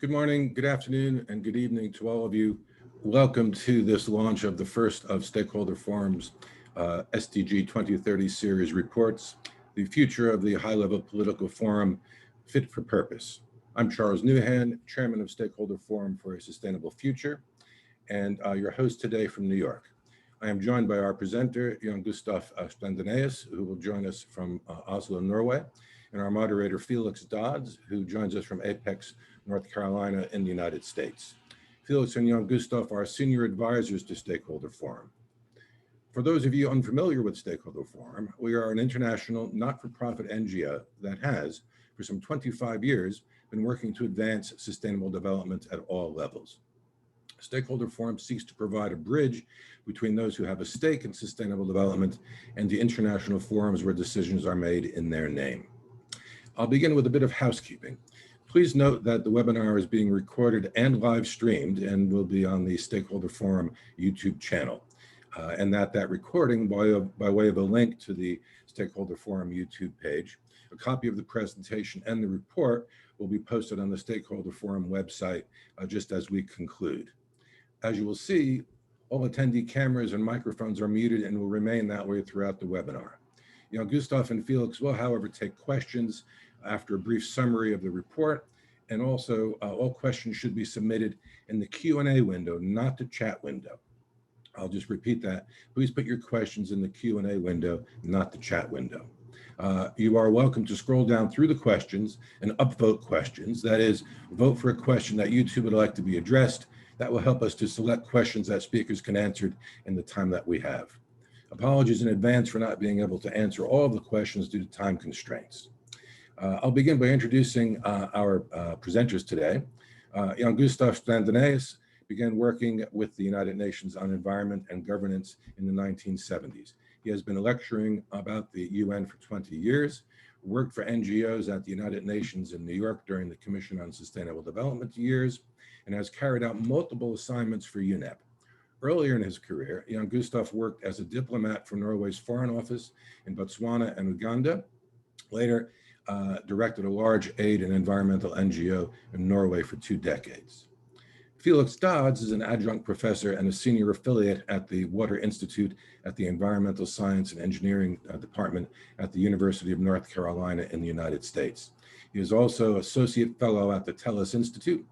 Good morning, good afternoon, and good evening to all of you. Welcome to this launch of the first of Stakeholder Forum's SDG 2030 series reports, the future of the high-level political forum fit for purpose. I'm Charles Newhan, Chairman of Stakeholder Forum for a Sustainable Future, and your host today from New York. I am joined by our presenter, Jan Gustaf Splandeneus, who will join us from Oslo, Norway, and our moderator, Felix Dodds, who joins us from Apex, North Carolina in the United States. Felix and Jan Gustaf are senior advisors to Stakeholder Forum. For those of you unfamiliar with Stakeholder Forum, we are an international not-for-profit NGO that has, for some 25 years, been working to advance sustainable development at all levels. Stakeholder Forum seeks to provide a bridge between those who have a stake in sustainable development and the international forums where decisions are made in their name. I'll begin with a bit of housekeeping. Please note that the webinar is being recorded and live streamed and will be on the Stakeholder Forum YouTube channel. And that recording, by way of a link to the Stakeholder Forum YouTube page, a copy of the presentation and the report will be posted on the Stakeholder Forum website just as we conclude. As you will see, all attendee cameras and microphones are muted and will remain that way throughout the webinar. Jan Gustaf and Felix will, however, take questions after a brief summary of the report, and also all questions should be submitted in the Q&A window, not the chat window. I'll just repeat that. Please put your questions in the Q&A window, not the chat window. You are welcome to scroll down through the questions and upvote questions. That is, vote for a question that YouTube would like to be addressed. That will help us to select questions that speakers can answer in the time that we have. Apologies in advance for not being able to answer all of the questions due to time constraints. I'll begin by introducing our presenters today. Jan Gustaf Splandeneus began working with the United Nations on environment and governance in the 1970s. He has been lecturing about the UN for 20 years, worked for NGOs at the United Nations in New York during the Commission on Sustainable Development years, and has carried out multiple assignments for UNEP. Earlier in his career, Jan Gustaf worked as a diplomat for Norway's Foreign Office in Botswana and Uganda. Later, directed a large aid and environmental NGO in Norway for 2 decades. Felix Dodds is an adjunct professor and a senior affiliate at the Water Institute at the Environmental Science and Engineering Department at the University of North Carolina in the United States. He is also associate fellow at the Tellus Institute.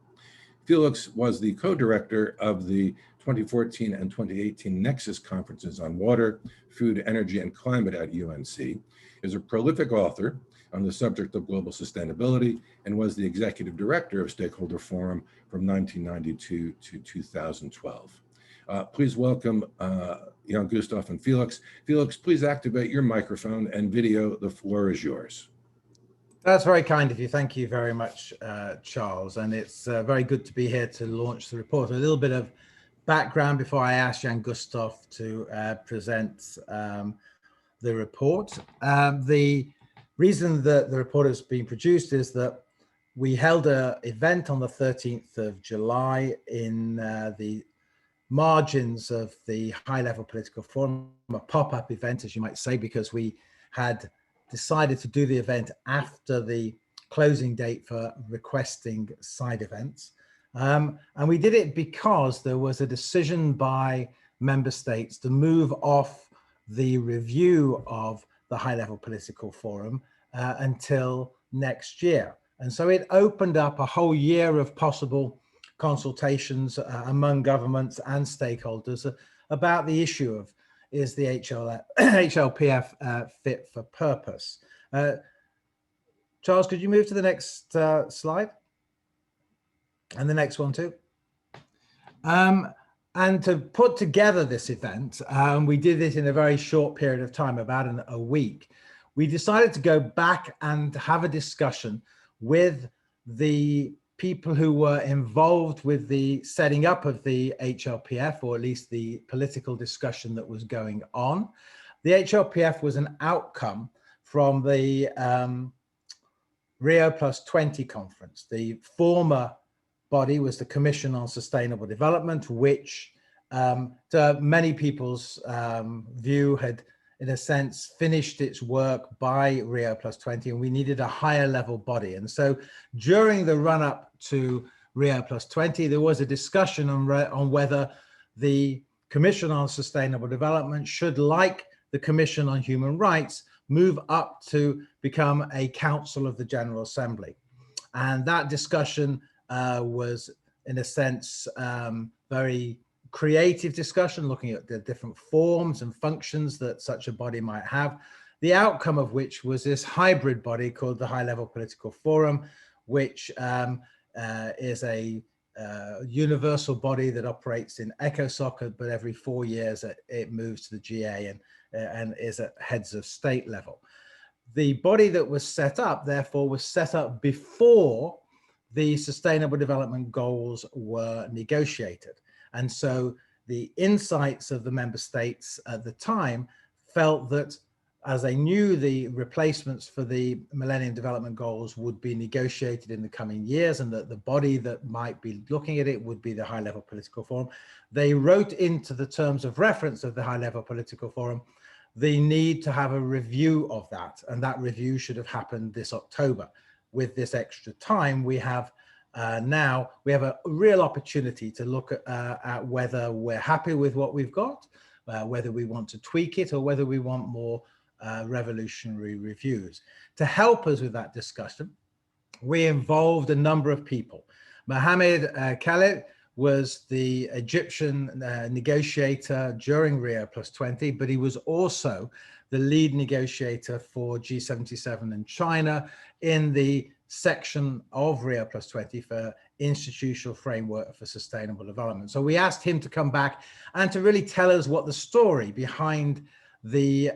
Felix was the co-director of the 2014 and 2018 Nexus conferences on water, food, energy, and climate at UNC, is a prolific author on the subject of global sustainability, and was the executive director of Stakeholder Forum from 1992 to 2012. Please welcome Jan Gustaf and Felix. Felix, please activate your microphone and video. The floor is yours. That's very kind of you. Thank you very much, Charles. And it's very good to be here to launch the report. A little bit of background before I ask Jan Gustaf to present the report. The reason that the report has been produced is that we held an event on the 13th of July in the margins of the high-level political forum, a pop-up event, as you might say, because we had decided to do the event after the closing date for requesting side events. And we did it because there was a decision by member states to move off the review of the high-level political forum until next year. And so it opened up a whole year of possible consultations among governments and stakeholders about the issue of, is the HLPF fit for purpose? Charles, could you move to the next slide? And the next one too. And to put together this event, we did it in a very short period of time, about a week. We decided to go back and have a discussion with the people who were involved with the setting up of the HLPF, or at least the political discussion that was going on. The HLPF was an outcome from the Rio+20 conference. The former body was the Commission on Sustainable Development, which to many people's view had, in a sense, finished its work by Rio+20, and we needed a higher level body. And so during the run-up to Rio+20, there was a discussion on whether the Commission on Sustainable Development should, like the Commission on Human Rights, move up to become a Council of the General Assembly. And that discussion was, in a sense, very creative discussion, looking at the different forms and functions that such a body might have, the outcome of which was this hybrid body called the High Level Political Forum, which is a universal body that operates in ECOSOC, but every 4 years it moves to the GA and is at heads of state level. The body that was set up, therefore, was set up before the Sustainable Development Goals were negotiated. And so the insights of the member states at the time felt that, as they knew the replacements for the Millennium Development Goals would be negotiated in the coming years, and that the body that might be looking at it would be the High Level Political Forum, they wrote into the terms of reference of the High Level Political Forum the need to have a review of that, and that review should have happened this October. With this extra time, we have now a real opportunity to look at whether we're happy with what we've got, whether we want to tweak it, or whether we want more revolutionary reviews. To help us with that discussion, we involved a number of people. Mohamed Khaled was the Egyptian negotiator during Rio+20, but he was also the lead negotiator for G77 and China in the section of Rio+20 for institutional framework for sustainable development. So we asked him to come back and to really tell us what the story behind the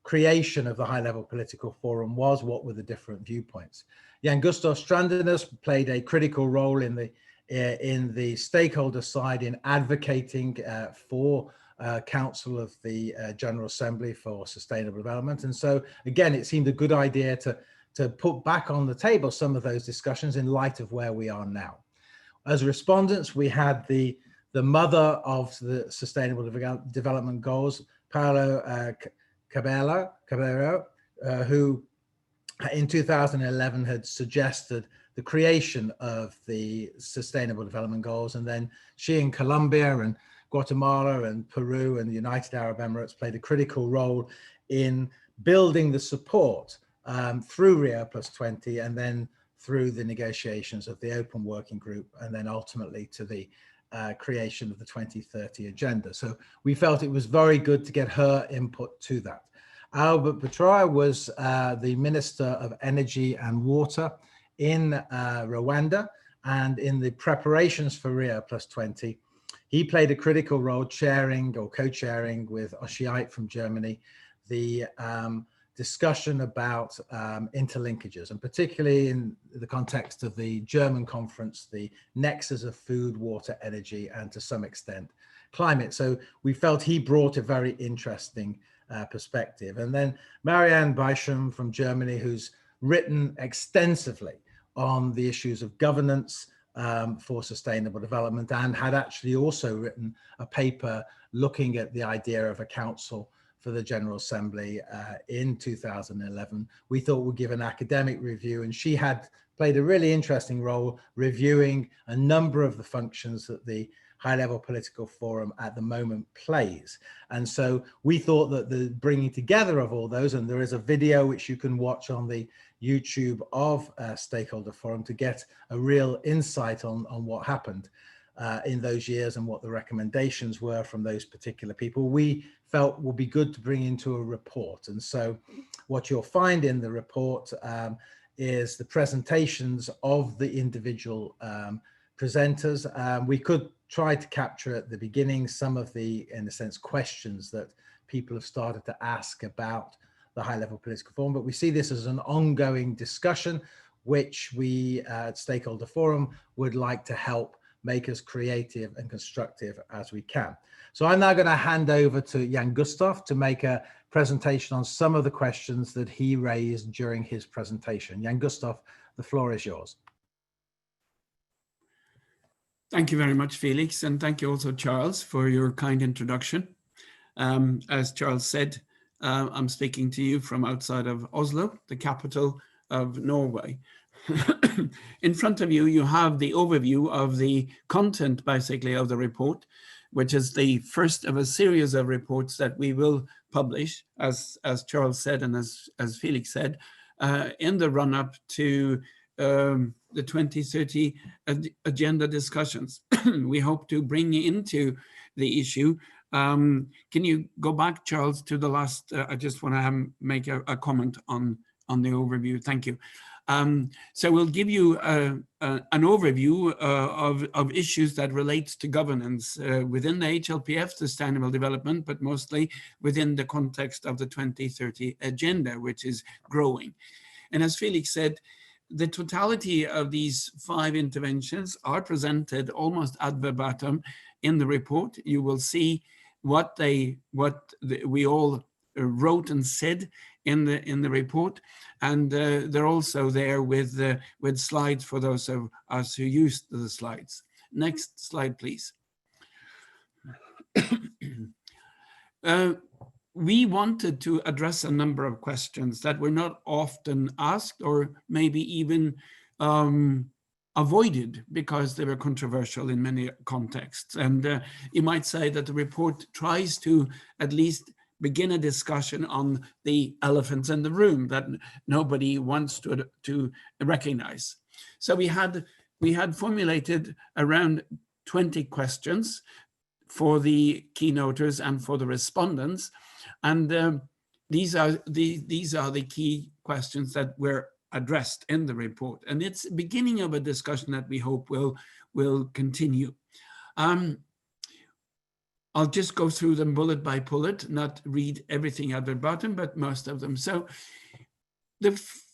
creation of the High Level Political Forum was, what were the different viewpoints. Jan-Gustav Strandenes played a critical role in the stakeholder side in advocating for Council of the General Assembly for Sustainable Development. And so again, it seemed a good idea to put back on the table some of those discussions in light of where we are now. As respondents, we had the mother of the Sustainable Development Goals, Paulo Cabello, who in 2011 had suggested the creation of the Sustainable Development Goals, and then she in Colombia and Guatemala and Peru and the United Arab Emirates played a critical role in building the support through Rio+20, and then through the negotiations of the Open Working Group, and then ultimately to the creation of the 2030 agenda. So we felt it was very good to get her input to that. Albert Butraya was the Minister of Energy and Water in Rwanda, and in the preparations for Rio+20, he played a critical role chairing or co-chairing with Oshiite from Germany the discussion about interlinkages, and particularly in the context of the German conference, the nexus of food, water, energy, and to some extent climate. So we felt he brought a very interesting perspective. And then Marianne Beischam from Germany, who's written extensively on the issues of governance for sustainable development, and had actually also written a paper looking at the idea of a council for the General Assembly in 2011. We thought would give an academic review, and she had played a really interesting role reviewing a number of the functions that the High Level Political Forum at the moment plays. And so we thought that the bringing together of all those, and there is a video which you can watch on the YouTube of Stakeholder Forum to get a real insight on what happened in those years and what the recommendations were from those particular people, we felt would be good to bring into a report. And so what you'll find in the report is the presentations of the individual presenters. We could try to capture at the beginning some of the, in a sense, questions that people have started to ask about the High Level Political Forum, but we see this as an ongoing discussion, which we at Stakeholder Forum would like to help make as creative and constructive as we can. So I'm now going to hand over to Jan-Gustav to make a presentation on some of the questions that he raised during his presentation. Jan-Gustav, the floor is yours. Thank you very much, Felix, and thank you also, Charles, for your kind introduction. As Charles said, I'm speaking to you from outside of Oslo, the capital of Norway. In front of you, you have the overview of the content, basically, of the report, which is the first of a series of reports that we will publish, as Charles said and as Felix said, in the run-up to the 2030 agenda discussions. We hope to bring into the issue. Can you go back, Charles, to the last? I just want to make a comment on the overview. Thank you. So we'll give you an overview of issues that relates to governance within the HLPF, sustainable development, but mostly within the context of the 2030 agenda, which is growing. And as Felix said, the totality of these 5 interventions are presented almost ad verbatim in the report. You will see what we all wrote and said in the report, and they're also there with slides for those of us who used the slides. Next slide, please. We wanted to address a number of questions that were not often asked, or maybe even avoided because they were controversial in many contexts. And you might say that the report tries to at least begin a discussion on the elephants in the room that nobody wants to recognize. So we had formulated around 20 questions for the keynoters and for the respondents, and these are the key questions that were addressed in the report, and it's the beginning of a discussion that we hope will continue. I'll just go through them bullet by bullet, not read everything at the bottom, but most of them. So the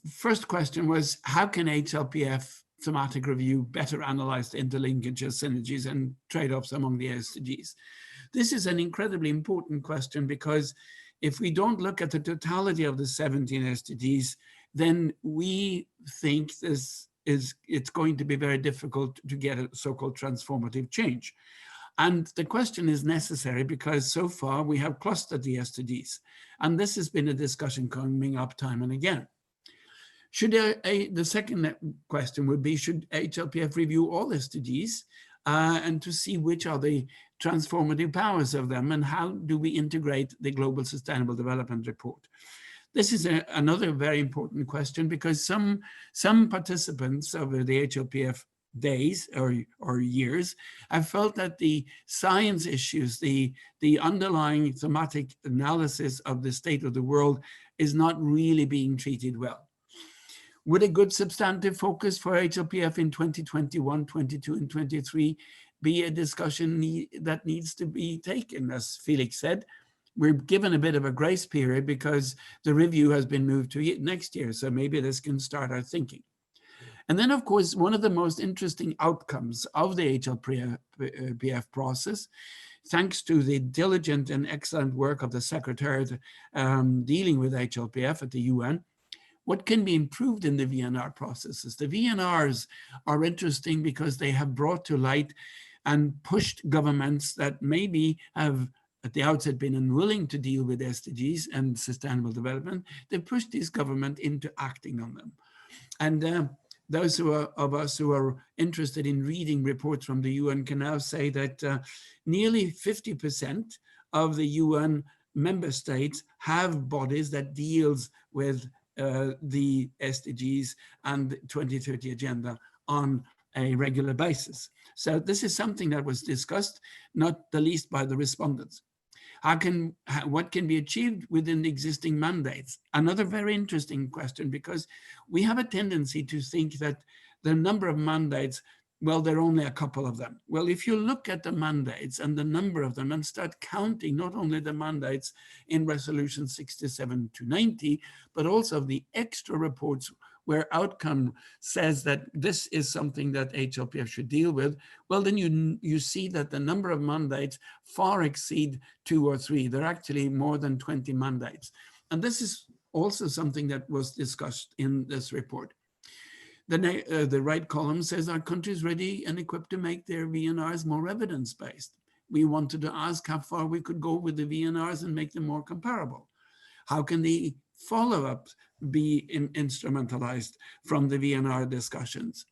first question was, how can HLPF thematic review better analyze the interlinkages, synergies, and trade-offs among the SDGs? This is an incredibly important question, because if we don't look at the totality of the 17 SDGs, then we think it's going to be very difficult to get a so-called transformative change. And the question is necessary because so far we have clustered the SDGs. And this has been a discussion coming up time and again. The second question would be, should HLPF review all SDGs and to see which are the transformative powers of them, and how do we integrate the Global Sustainable Development Report? This is another very important question, because some participants over the HLPF days or years have felt that the science issues, the underlying thematic analysis of the state of the world is not really being treated well. Would a good substantive focus for HLPF in 2021, 22, and 23 be a discussion that needs to be taken? As Felix said, we're given a bit of a grace period because the review has been moved to next year, so maybe this can start our thinking. And then, of course, one of the most interesting outcomes of the HLPF process, thanks to the diligent and excellent work of the Secretariat dealing with HLPF at the UN, what can be improved in the VNR processes? The VNRs are interesting because they have brought to light and pushed governments that maybe have at the outset been unwilling to deal with SDGs and sustainable development. They've pushed these governments into acting on them. And those of us who are interested in reading reports from the UN can now say that nearly 50% of the UN member states have bodies that deals with the SDGs and 2030 agenda on a regular basis. So this is something that was discussed, not the least by the respondents. What can be achieved within the existing mandates? Another very interesting question, because we have a tendency to think that the number of mandates, well, there are only a couple of them. Well, if you look at the mandates and the number of them and start counting not only the mandates in resolution 67 to 90, but also the extra reports where outcome says that this is something that HLPF should deal with, well, then you see that the number of mandates far exceed 2 or 3. There are actually more than 20 mandates. And this is also something that was discussed in this report. The right column says, are countries ready and equipped to make their VNRs more evidence-based? We wanted to ask how far we could go with the VNRs and make them more comparable. How can the follow-ups be instrumentalized from the VNR discussions?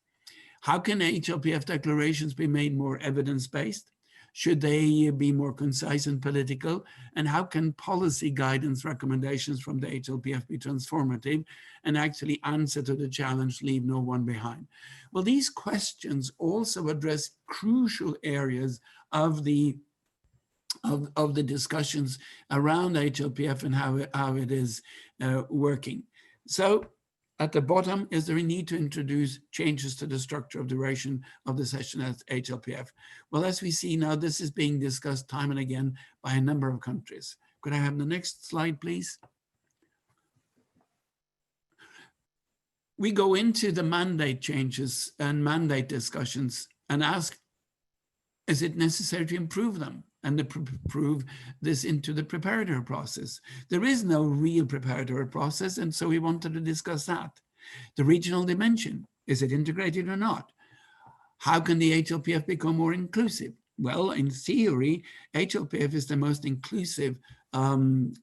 How can HLPF declarations be made more evidence-based? Should they be more concise and political? And how can policy guidance recommendations from the HLPF be transformative and actually answer to the challenge, leave no one behind? Well, these questions also address crucial areas of the discussions around HLPF and how it is working. So at the bottom, is there a need to introduce changes to the structure of duration of the session at HLPF? Well, as we see now, this is being discussed time and again by a number of countries. Could I have the next slide, please? We go into the mandate changes and mandate discussions and ask, is it necessary to improve them and to prove this into the preparatory process? There is no real preparatory process, and so we wanted to discuss that. The regional dimension, is it integrated or not? How can the HLPF become more inclusive? Well, in theory, HLPF is the most inclusive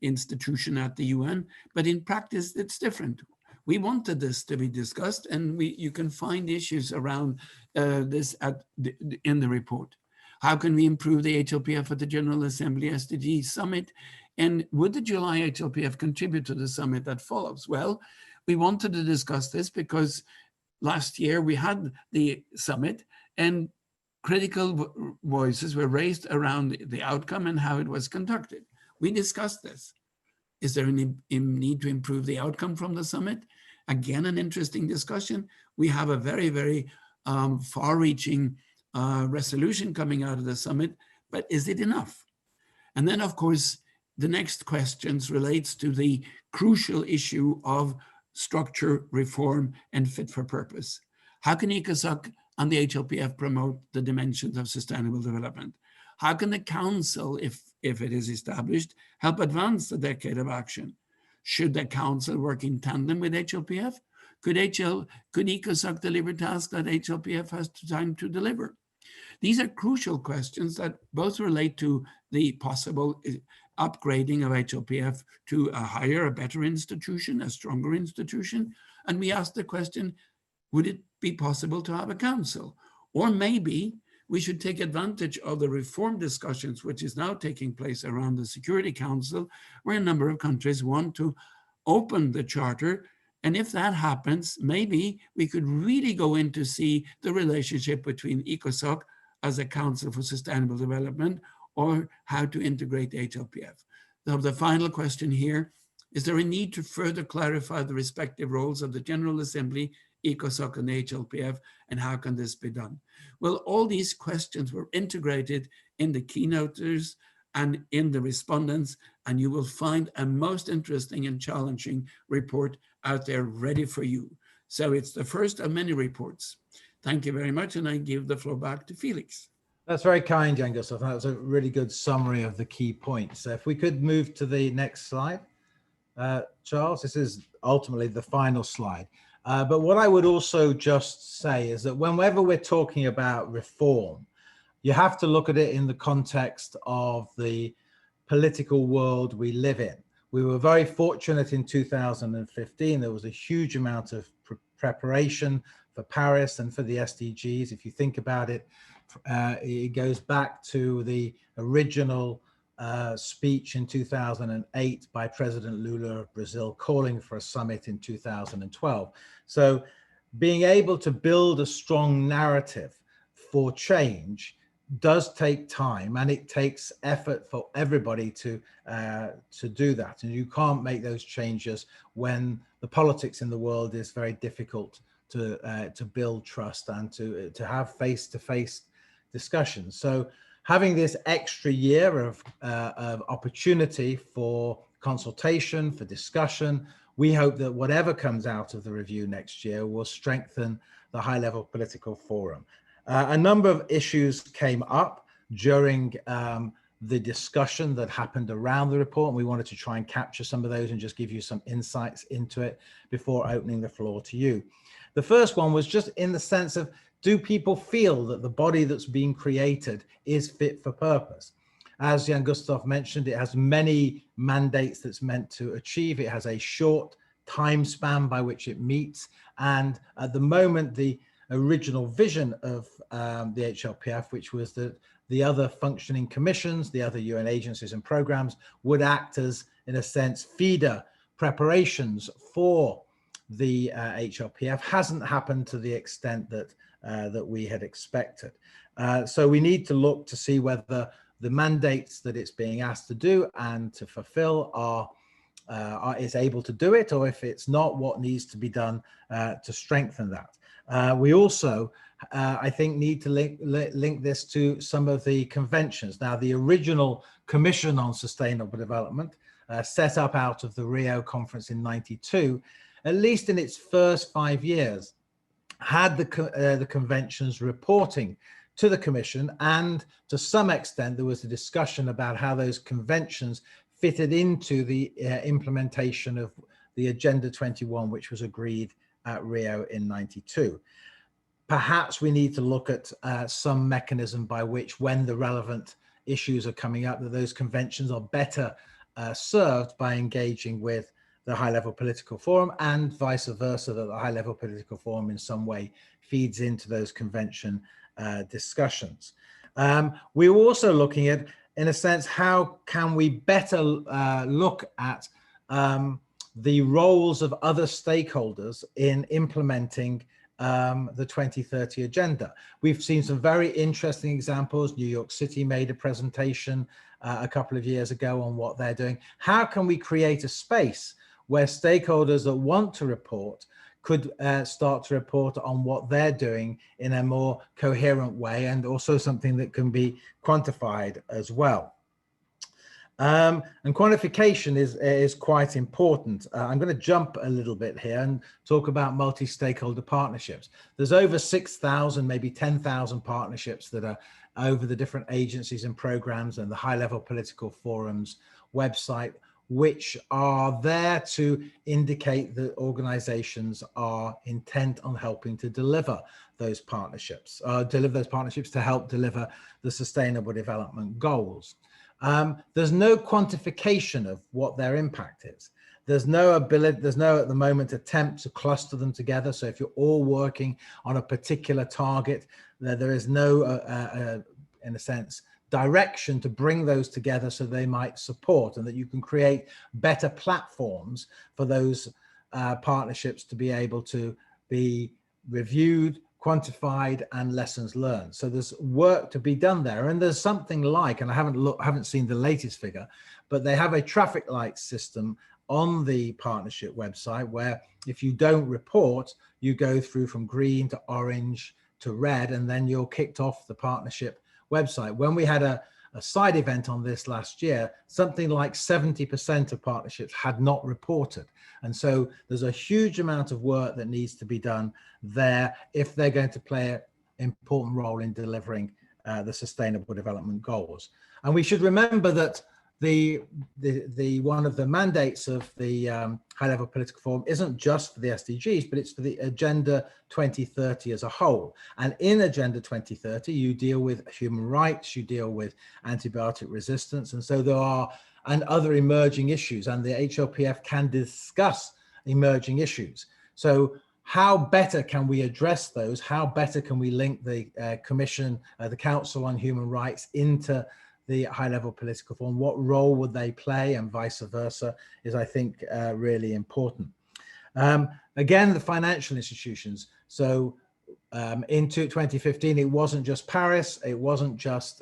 institution at the UN, but in practice, it's different. We wanted this to be discussed, and you can find issues around this in the report. How can we improve the HLPF at the General Assembly SDG Summit? And would the July HLPF contribute to the summit that follows? Well, we wanted to discuss this because last year we had the summit and critical voices were raised around the outcome and how it was conducted. We discussed this. Is there any need to improve the outcome from the summit? Again, an interesting discussion. We have a very, very far-reaching resolution coming out of the summit, but is it enough? And then, of course, the next questions relates to the crucial issue of structure, reform, and fit for purpose. How can ECOSOC and the HLPF promote the dimensions of sustainable development? How can the Council, if it is established, help advance the decade of action? Should the Council work in tandem with HLPF? Could ECOSOC deliver tasks that HLPF has time to deliver? These are crucial questions that both relate to the possible upgrading of HLPF to a higher, a better institution, a stronger institution. And we ask the question, would it be possible to have a council? Or maybe we should take advantage of the reform discussions, which is now taking place around the Security Council, where a number of countries want to open the charter. And if that happens, maybe we could really go in to see the relationship between ECOSOC as a Council for Sustainable Development, or how to integrate HLPF. Now, the final question here, is there a need to further clarify the respective roles of the General Assembly, ECOSOC, and the HLPF, and how can this be done? Well, all these questions were integrated in the keynoters and in the respondents, and you will find a most interesting and challenging report out there ready for you. So it's the first of many reports. Thank you very much, and I give the floor back to Felix. That's very kind, Jan Gustav. That was a really good summary of the key points. So if we could move to the next slide. Charles, this is ultimately the final slide. But what I would also just say is that whenever we're talking about reform, you have to look at it in the context of the political world we live in. We were very fortunate in 2015. There was a huge amount of preparation for Paris and for the SDGs. If you think about it, it goes back to the original speech in 2008 by President Lula of Brazil calling for a summit in 2012. So being able to build a strong narrative for change does take time, and it takes effort for everybody to do that. And you can't make those changes when the politics in the world is very difficult to build trust and to have face-to-face discussions. So having this extra year of opportunity for consultation, for discussion, we hope that whatever comes out of the review next year will strengthen the high-level political forum. A number of issues came up during the discussion that happened around the report, and we wanted to try and capture some of those and just give you some insights into it before opening the floor to you. The first one was just in the sense of, do people feel that the body that's being created is fit for purpose? As Jan-Gustav mentioned, it has many mandates that's meant to achieve. It has a short time span by which it meets. And at the moment, the original vision of the HLPF, which was that the other functioning commissions, the other UN agencies and programs would act as, in a sense, feeder preparations for the HLPF, hasn't happened to the extent that that we had expected. So we need to look to see whether the mandates that it's being asked to do and to fulfill is able to do it, or if it's not, what needs to be done to strengthen that. We also, I think, need to link this to some of the conventions. Now, the original Commission on Sustainable Development, set up out of the Rio conference in '92, at least in its first 5 years, had the conventions reporting to the Commission, and to some extent there was a discussion about how those conventions fitted into the implementation of the Agenda 21, which was agreed at Rio in '92. Perhaps we need to look at some mechanism by which, when the relevant issues are coming up, that those conventions are better served by engaging with the high-level political forum, and vice versa, that the high-level political forum in some way feeds into those convention discussions. We're also looking at, in a sense, how can we better look at the roles of other stakeholders in implementing the 2030 agenda. We've seen some very interesting examples. New York City made a presentation a couple of years ago on what they're doing. How can we create a space where stakeholders that want to report could start to report on what they're doing in a more coherent way, and also something that can be quantified as well. And quantification is quite important. I'm going to jump a little bit here and talk about multi-stakeholder partnerships. There's over 6,000, maybe 10,000 partnerships that are over the different agencies and programs and the high-level political forums website, which are there to indicate that organizations are intent on helping to deliver those partnerships, to help deliver the Sustainable Development Goals. There's no quantification of what their impact is. There's no ability, there's no at the moment attempt to cluster them together. So if you're all working on a particular target, there is no, in a sense, direction to bring those together so they might support, and that you can create better platforms for those partnerships to be able to be reviewed, quantified, and lessons learned. So there's work to be done there. And there's something like, and I haven't seen the latest figure, but they have a traffic light system on the partnership website where if you don't report, you go through from green to orange to red, and then you're kicked off the partnership website. When we had a side event on this last year, something like 70% of partnerships had not reported. And so there's a huge amount of work that needs to be done there if they're going to play an important role in delivering the Sustainable Development Goals. And we should remember that the one of the mandates of the high-level political forum isn't just for the SDGs, but it's for the Agenda 2030 as a whole. And in Agenda 2030, you deal with human rights, you deal with antibiotic resistance, and so there are other emerging issues, and the HLPF can discuss emerging issues. So how better can we address those? How better can we link the Commission, the Council on Human Rights into the high-level political forum? What role would they play, and vice versa, is, I think, really important. Again, the financial institutions. So into 2015, it wasn't just Paris, it wasn't just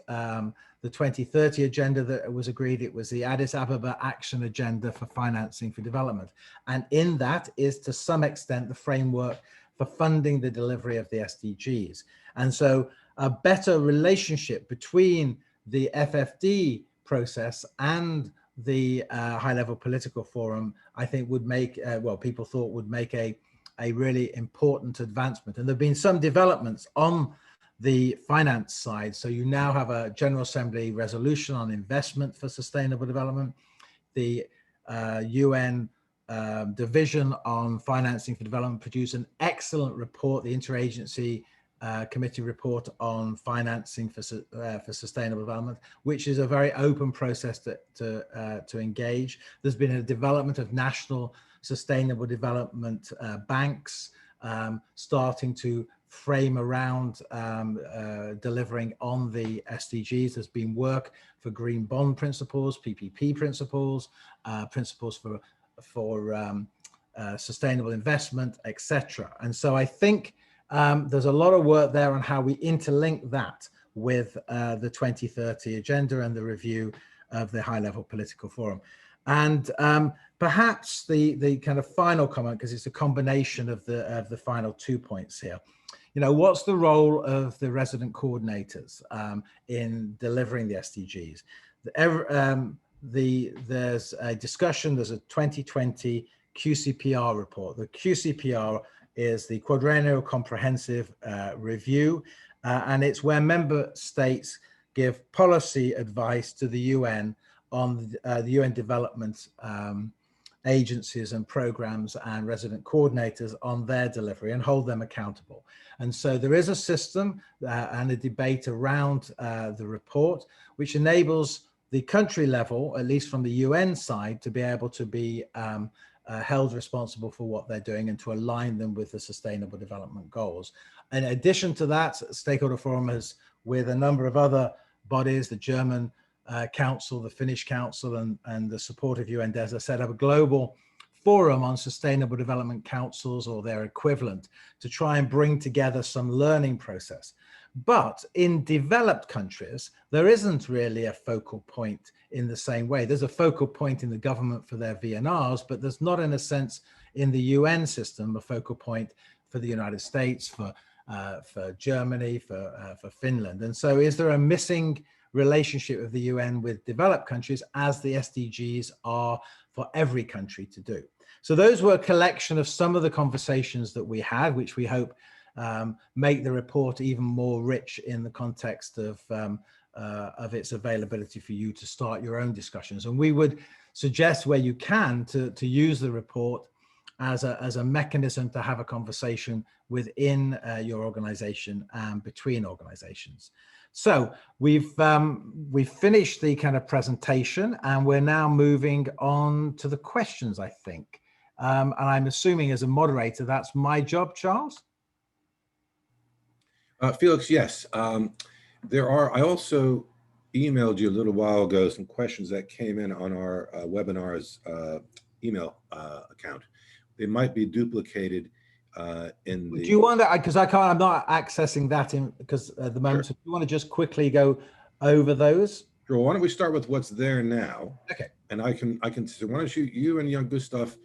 the 2030 agenda that was agreed, it was the Addis Ababa Action Agenda for Financing for Development. And in that is, to some extent, the framework for funding the delivery of the SDGs. And so a better relationship between the FFD process and the high-level political forum, I think, would make, well, people thought would make a really important advancement. And there have been some developments on the finance side. So you now have a General Assembly resolution on investment for sustainable development. The UN Division on Financing for Development produced an excellent report, the Interagency committee report on financing for sustainable development, which is a very open process to engage. There's been a development of national sustainable development banks starting to frame around delivering on the SDGs. There's been work for green bond principles, PPP principles, principles for sustainable investment, etc. And so I think there's a lot of work there on how we interlink that with the 2030 agenda and the review of the high-level political forum. And perhaps the kind of final comment, because it's a combination of the final 2 points here. You know, what's the role of the resident coordinators in delivering the SDGs? There's a discussion, there's a 2020 QCPR report. The QCPR is the Quadrennial Comprehensive Review, and it's where member states give policy advice to the UN on the UN development agencies and programs and resident coordinators on their delivery and hold them accountable. And so there is a system and a debate around the report, which enables the country level, at least from the UN side, to be able to be held responsible for what they're doing and to align them with the Sustainable Development Goals. In addition to that, Stakeholder Forum has, with a number of other bodies, the German Council, the Finnish Council, and the support of UNDESA, set up a global forum on sustainable development councils or their equivalent to try and bring together some learning process. But in developed countries, there isn't really a focal point in the same way. There's a focal point in the government for their VNRs, but there's not, in a sense, in the UN system, a focal point for the United States, for Germany, for Finland. And so is there a missing relationship of the UN with developed countries, as the SDGs are for every country to do? So those were a collection of some of the conversations that we had, which we hope make the report even more rich in the context of its availability for you to start your own discussions. And we would suggest, where you can, to use the report as a mechanism to have a conversation within your organization and between organizations. So we've finished the kind of presentation, and we're now moving on to the questions, I think. And I'm assuming, as a moderator, that's my job, Charles? Felix, yes. I also emailed you a little while ago some questions that came in on our webinar's email account. They might be duplicated in the... Do you want to, because I'm not accessing that because at the moment, Sure. so do you want to just quickly go over those? Sure. Why don't we start with what's there now? Okay. And I can. So why don't you and Jan Gustav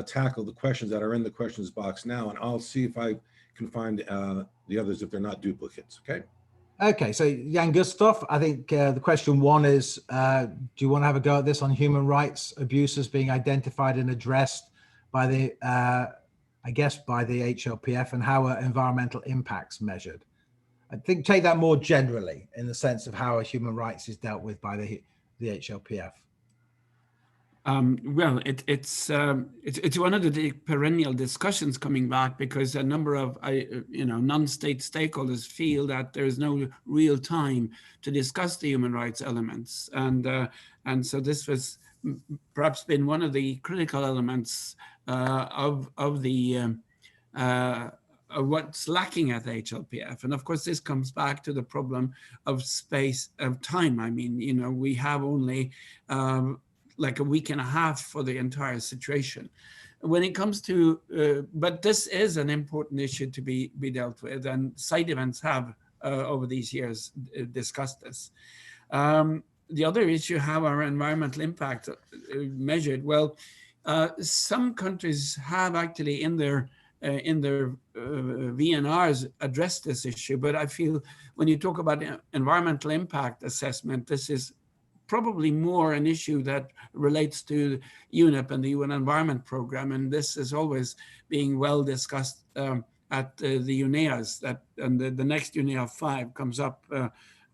tackle the questions that are in the questions box now, and I'll see if I can find the others if they're not duplicates. Okay. Okay. So Jan Gustav, I think the question one is, do you want to have a go at this on human rights abuses being identified and addressed by the, I guess, by the HLPF, and how are environmental impacts measured? I think take that more generally in the sense of how human rights is dealt with by the HLPF. Well, it's one of the perennial discussions coming back, because a number of non-state stakeholders feel that there is no real time to discuss the human rights elements, and so this was perhaps been one of the critical elements of what's lacking at HLPF. And of course, this comes back to the problem of space, of time. I mean, we have only like a week and a half for the entire situation. When it comes to, but this is an important issue to be dealt with, and side events have over these years discussed this. The other issue, how our environmental impact measured. Well, some countries have actually in their VNRs addressed this issue, but I feel when you talk about environmental impact assessment, this is probably more an issue that relates to UNEP and the UN Environment Programme, and this is always being well discussed at the UNEAs, and the next UNEA 5 comes up,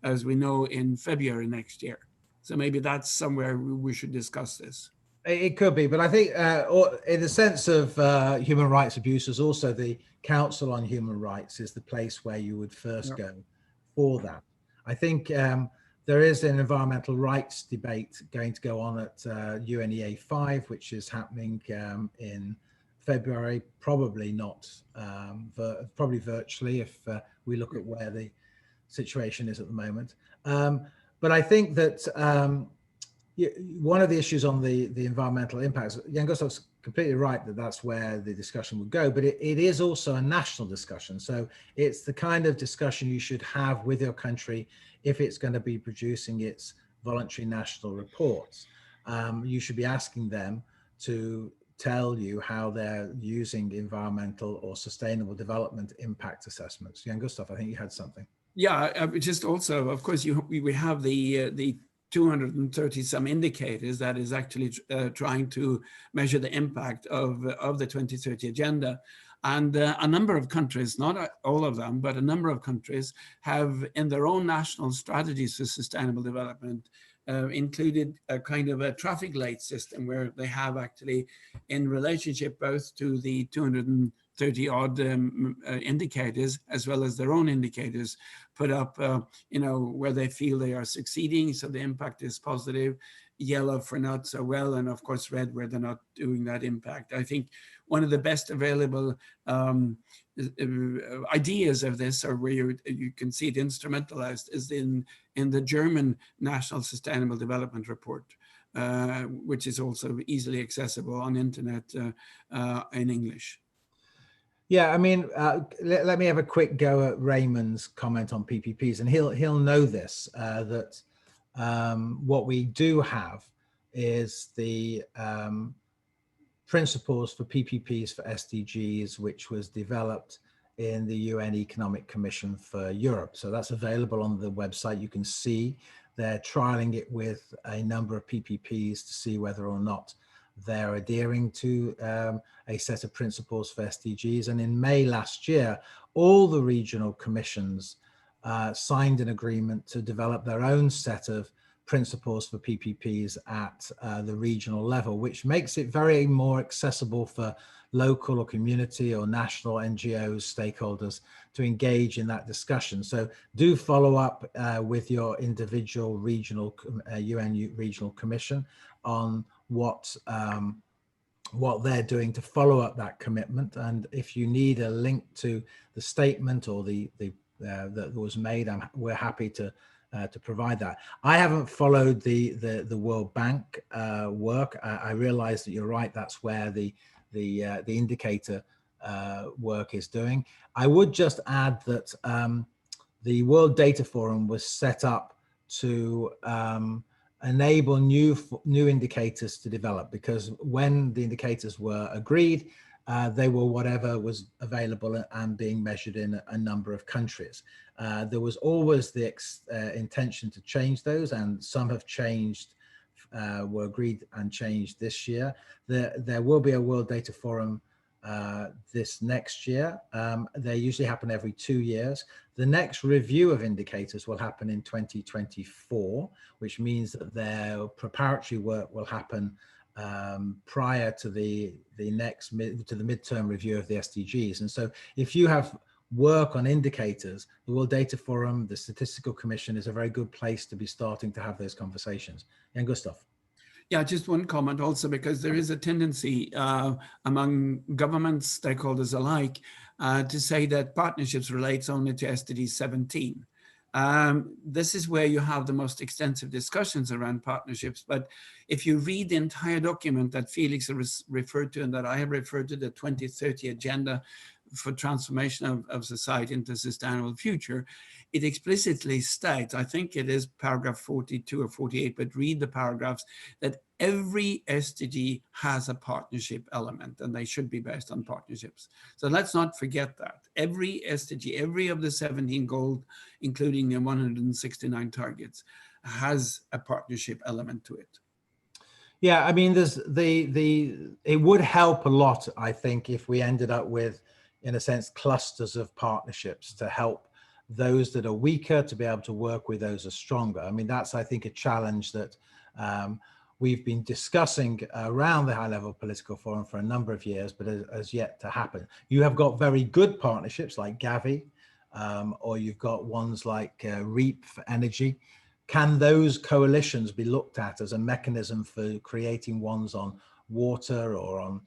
as we know, in February next year. So maybe that's somewhere we should discuss this. It could be, but I think in the sense of human rights abuses, also the Council on Human Rights is the place where you would first go for that. I think there is an environmental rights debate going to go on at UNEA 5, which is happening in February, probably not, probably virtually if we look at where the situation is at the moment. But I think that one of the issues on the environmental impacts, Jan Gustav's completely right that that's where the discussion would go, but it is also a national discussion. So it's the kind of discussion you should have with your country if it's going to be producing its voluntary national reports. You should be asking them to tell you how they're using environmental or sustainable development impact assessments. Jan Gustav, I think you had something. Yeah, just also, of course, we have the 230 some indicators that is actually trying to measure the impact of the 2030 agenda. And a number of countries, not all of them, but a number of countries have in their own national strategies for sustainable development included a kind of a traffic light system where they have actually in relationship both to the 230 odd indicators as well as their own indicators put up, where they feel they are succeeding. So the impact is positive, yellow for not so well, and of course red where they're not doing that impact. I think one of the best available ideas of this, or where you can see it instrumentalized, is in the German National Sustainable Development Report, which is also easily accessible on internet in English. Yeah, I mean, let me have a quick go at Raymond's comment on PPPs, and he'll know this, that what we do have is the principles for PPPs for SDGs, which was developed in the UN Economic Commission for Europe. So that's available on the website. You can see they're trialing it with a number of PPPs to see whether or not they're adhering to a set of principles for SDGs. And in May last year, all the regional commissions signed an agreement to develop their own set of principles for PPPs at the regional level, which makes it very more accessible for local or community or national NGOs, stakeholders to engage in that discussion. So do follow up with your individual regional UN regional commission on what they're doing to follow up that commitment. And if you need a link to the statement or that was made, we're happy to provide that. I haven't followed the World Bank work. I realize that you're right. That's where the indicator work is doing. I would just add that the World Data Forum was set up to enable new indicators to develop, because when the indicators were agreed, they were whatever was available and being measured in a number of countries. There was always the intention to change those, and some have changed, were agreed and changed this year. There will be a World Data Forum this next year. They usually happen every 2 years. The next review of indicators will happen in 2024, which means that their preparatory work will happen prior to the midterm review of the SDGs. And so if you have work on indicators, the World Data Forum, the Statistical Commission is a very good place to be starting to have those conversations. Jan Gustav. Yeah, just one comment also, because there is a tendency among governments, stakeholders alike, to say that partnerships relates only to SDG 17. This is where you have the most extensive discussions around partnerships. But if you read the entire document that Felix referred to and that I have referred to, the 2030 Agenda for Transformation of Society into a Sustainable Future, it explicitly states, I think it is paragraph 42 or 48, but read the paragraphs, that every SDG has a partnership element and they should be based on partnerships. So let's not forget that. Every SDG, every of the 17 goals, including the 169 targets, has a partnership element to it. Yeah, I mean, it would help a lot, I think, if we ended up with, in a sense, clusters of partnerships to help those that are weaker to be able to work with those that are stronger. I mean, that's, I think, a challenge that we've been discussing around the high-level political forum for a number of years, but has yet to happen. You have got very good partnerships like Gavi, or you've got ones like REAP for energy. Can those coalitions be looked at as a mechanism for creating ones on water or on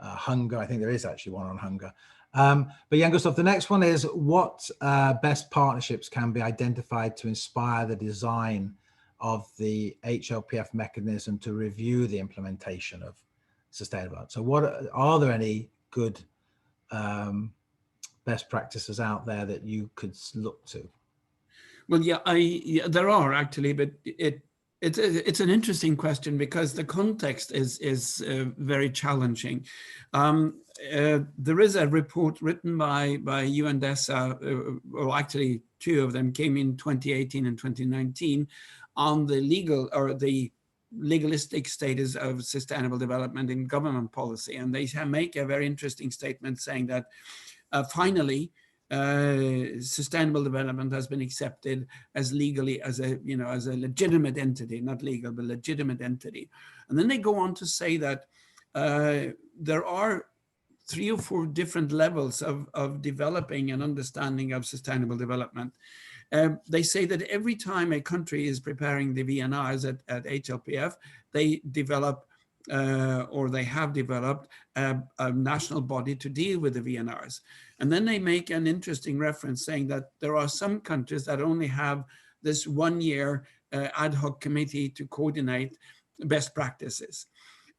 hunger? I think there is actually one on hunger. But Jan Gustav, the next one is, what best partnerships can be identified to inspire the design of the HLPF mechanism to review the implementation of sustainable? So what are there any good best practices out there that you could look to? Well, yeah, there are actually, but it's an interesting question because the context is very challenging. There is a report written by VIennas, well, actually two of them came in 2018 and 2019, on the legal or the legalistic status of sustainable development in government policy, and they make a very interesting statement saying that finally, sustainable development has been accepted as legally as a legitimate entity, not legal, but legitimate entity. And then they go on to say that there are 3 or 4 different levels of developing an understanding of sustainable development. They say that every time a country is preparing the VIennas at HLPF, they develop or they have developed a national body to deal with the VIennas. And then they make an interesting reference saying that there are some countries that only have this 1-year ad hoc committee to coordinate best practices.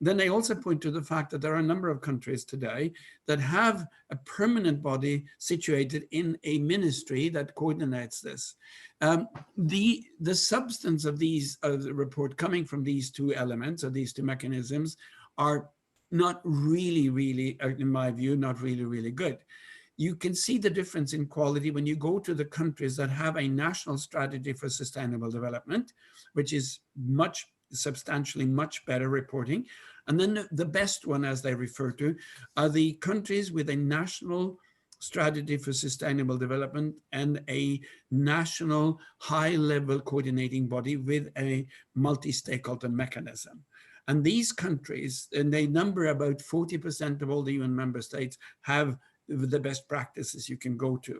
Then they also point to the fact that there are a number of countries today that have a permanent body situated in a ministry that coordinates this. The substance of the report coming from these 2 elements or these 2 mechanisms are not really, in my view, not really good. You can see the difference in quality when you go to the countries that have a national strategy for sustainable development, which is substantially much better reporting. And then the best one, as they refer to, are the countries with a national strategy for sustainable development and a national high-level coordinating body with a multi-stakeholder mechanism. And these countries, and they number about 40% of all the UN member states, have the best practices you can go to.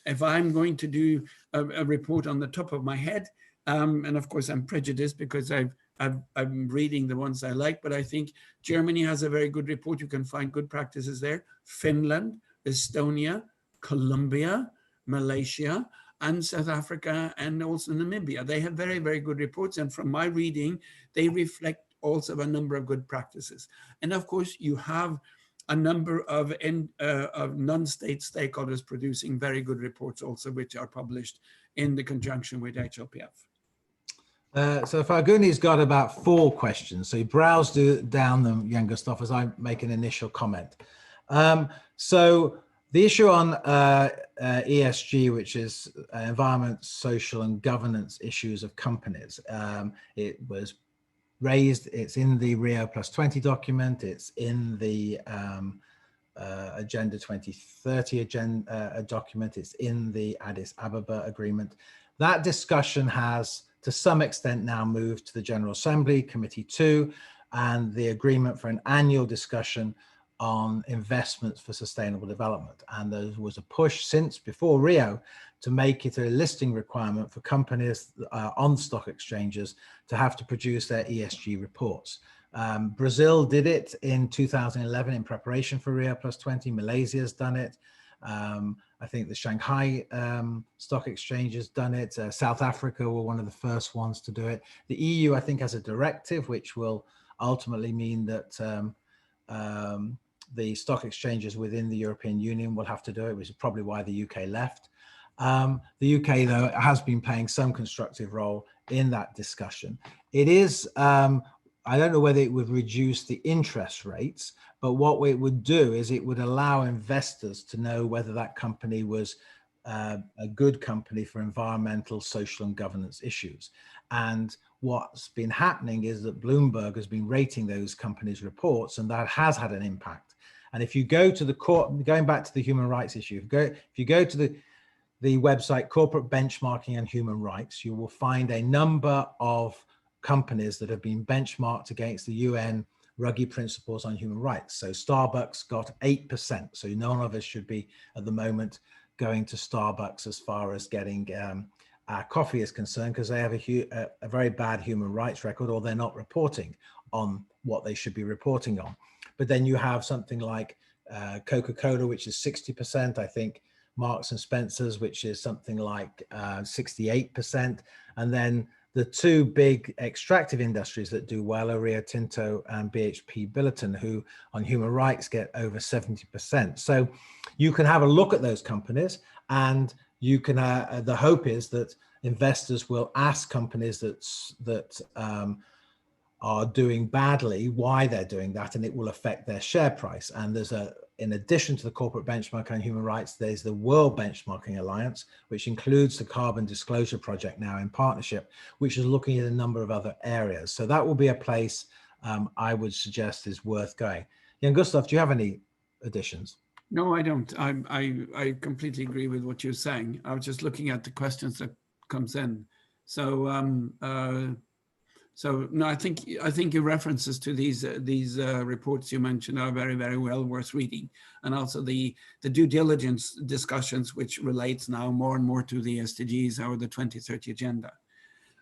If I'm going to do a report on the top of my head, and of course I'm prejudiced because I'm reading the ones I like, but I think Germany has a very good report. You can find good practices there. Finland, Estonia, Colombia, Malaysia, and South Africa, and also Namibia. They have very, very good reports. And from my reading, they reflect also a number of good practices. And of course, you have a number of non-state stakeholders producing very good reports also, which are published in the conjunction with HLPF. So Farguni's got about 4 questions. So he browsed down them, Jan Gustav, as I make an initial comment. So the issue on ESG, which is environment, social and governance issues of companies, it was raised, it's in the Rio +20 document, it's in the Agenda 2030 document, it's in the Addis Ababa agreement. That discussion has, to some extent, now moved to the General Assembly, Committee 2, and the agreement for an annual discussion on investments for sustainable development. And there was a push since before Rio to make it a listing requirement for companies on stock exchanges to have to produce their ESG reports. Brazil did it in 2011 in preparation for Rio +20. Malaysia's done it. I think the Shanghai Stock Exchange has done it. South Africa were one of the first ones to do it. The EU, I think, has a directive which will ultimately mean that the stock exchanges within the European Union will have to do it, which is probably why the UK left. The UK, though, has been playing some constructive role in that discussion. It is, I don't know whether it would reduce the interest rates, but what it would do is it would allow investors to know whether that company was a good company for environmental, social and governance issues. And what's been happening is that Bloomberg has been rating those companies' reports, and that has had an impact. And if you go to the court, going back to the human rights issue, if you go to the website Corporate Benchmarking and Human Rights, you will find a number of companies that have been benchmarked against the UN Ruggie Principles on Human Rights. So Starbucks got 8%. So none of us should be at the moment going to Starbucks as far as getting our coffee is concerned, because they have a very bad human rights record, or they're not reporting on what they should be reporting on. But then you have something like Coca-Cola, which is 60%, I think Marks and Spencer's, which is something like 68%. And then the two big extractive industries that do well are Rio Tinto and BHP Billiton, who on human rights get over 70%. So you can have a look at those companies, and you can, the hope is that investors will ask companies that are doing badly why they're doing that, and it will affect their share price. And there's in addition to the corporate benchmark on human rights, there's the World Benchmarking Alliance, which includes the Carbon Disclosure Project now in partnership, which is looking at a number of other areas. So that will be a place I would suggest is worth going. Jan-Gustav, do you have any additions? No, I don't. I completely agree with what you're saying. I was just looking at the questions that comes in. So so no, I think your references to these reports you mentioned are very, very well worth reading, and also the due diligence discussions, which relates now more and more to the SDGs or the 2030 agenda.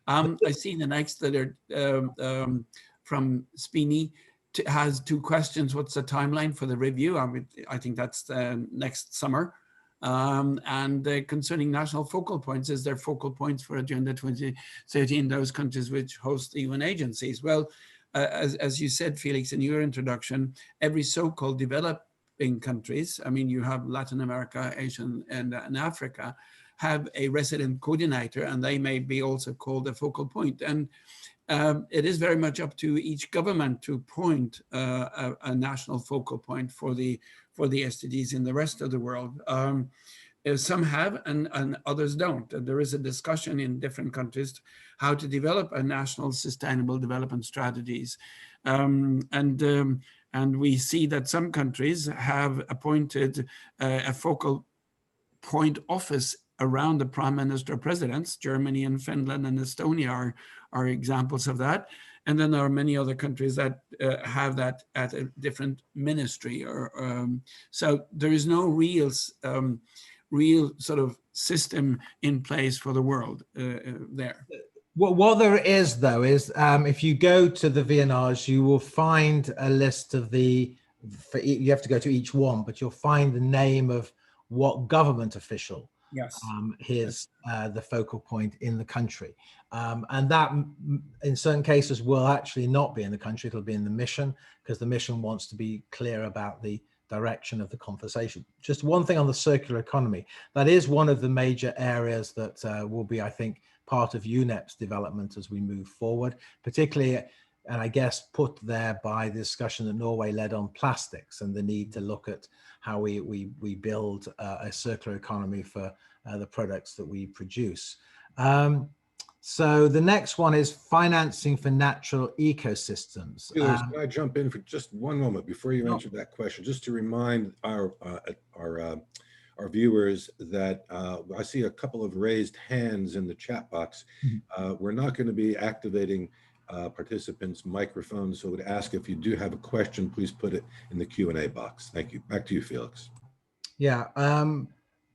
I see the next that are from Spini has two questions. What's the timeline for the review? I think that's next summer. And concerning national focal points, is there focal points for Agenda 2030 in those countries which host the UN agencies? Well, as you said, Felix, in your introduction, every so-called developing countries, I mean, you have Latin America, Asia, and Africa, have a resident coordinator, and they may be also called a focal point. And it is very much up to each government to point a national focal point for the SDGs in the rest of the world. Some have and others don't. There is a discussion in different countries how to develop a national sustainable development strategies. And we see that some countries have appointed a focal point office around the prime minister presidents. Germany and Finland and Estonia are examples of that. And then there are many other countries that have that at a different ministry. So there is no real sort of system in place for the world there. What there is, though, is if you go to the VIennas, you will find a list of you have to go to each one, but you'll find the name of what government official is the focal point in the country. And that in certain cases will actually not be in the country, it'll be in the mission, because the mission wants to be clear about the direction of the conversation. Just one thing on the circular economy, that is one of the major areas that will be, I think, part of UNEP's development as we move forward, particularly, and I guess put there by the discussion that Norway led on plastics and the need to look at how we build a circular economy for the products that we produce. So the next one is financing for natural ecosystems. Felix, can I jump in for just one moment before you answer that question, just to remind our viewers that I see a couple of raised hands in the chat box. We're not going to be activating participants' microphones, so I would ask if you do have a question, please put it in the Q&A box. Thank you. Back to you, Felix. Yeah.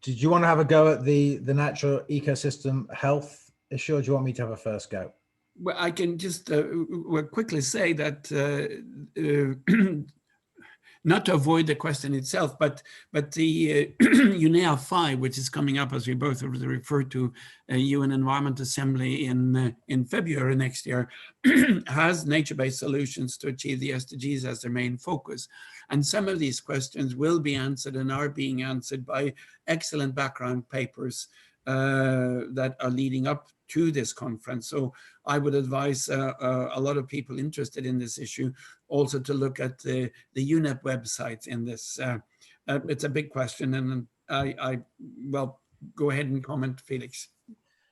Did you want to have a go at the natural ecosystem health issue, or do you want me to have a first go? Well, I can just quickly say that not to avoid the question itself, but the UNEA 5, which is coming up, as we both referred to, UN Environment Assembly in February next year, has nature-based solutions to achieve the SDGs as their main focus. And some of these questions will be answered and are being answered by excellent background papers that are leading up to this conference. So I would advise a lot of people interested in this issue also to look at the UNEP website in this. It's a big question, and well, go ahead and comment, Felix.